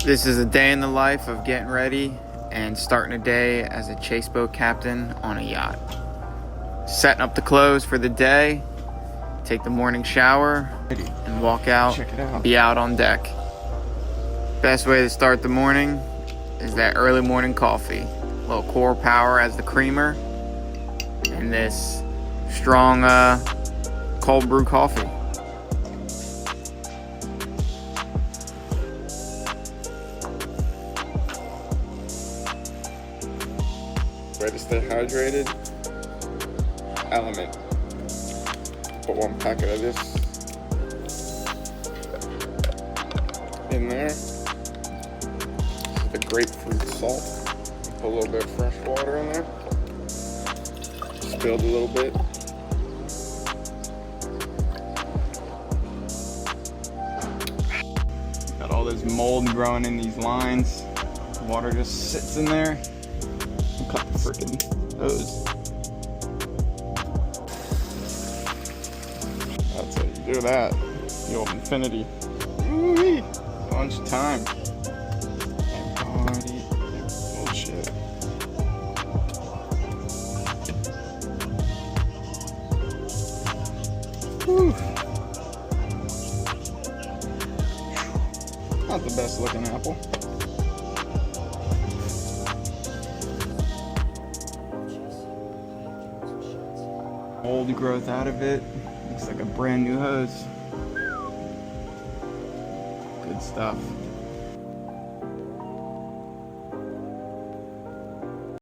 This is a day in the life of getting ready and starting a day as a chase boat captain on a yacht. Setting up the clothes for the day, take the morning shower, and walk out, Check it out. be out on deck. Best way to start the morning is that early morning coffee. A little Core Power as the creamer, and this strong cold brew coffee. Way to stay hydrated. Element. Put one packet of this in there. This is the grapefruit salt. Put a little bit of fresh water in there. Spilled a little bit. Got all this mold growing in these lines. Water just sits in there. Cut the freaking hose. That's how you do that. The old infinity. Ooh-wee. Bunch of time. And body. Bullshit. Whew. Not the best looking apple. Old growth out of it. Looks like a brand new hose. Good stuff.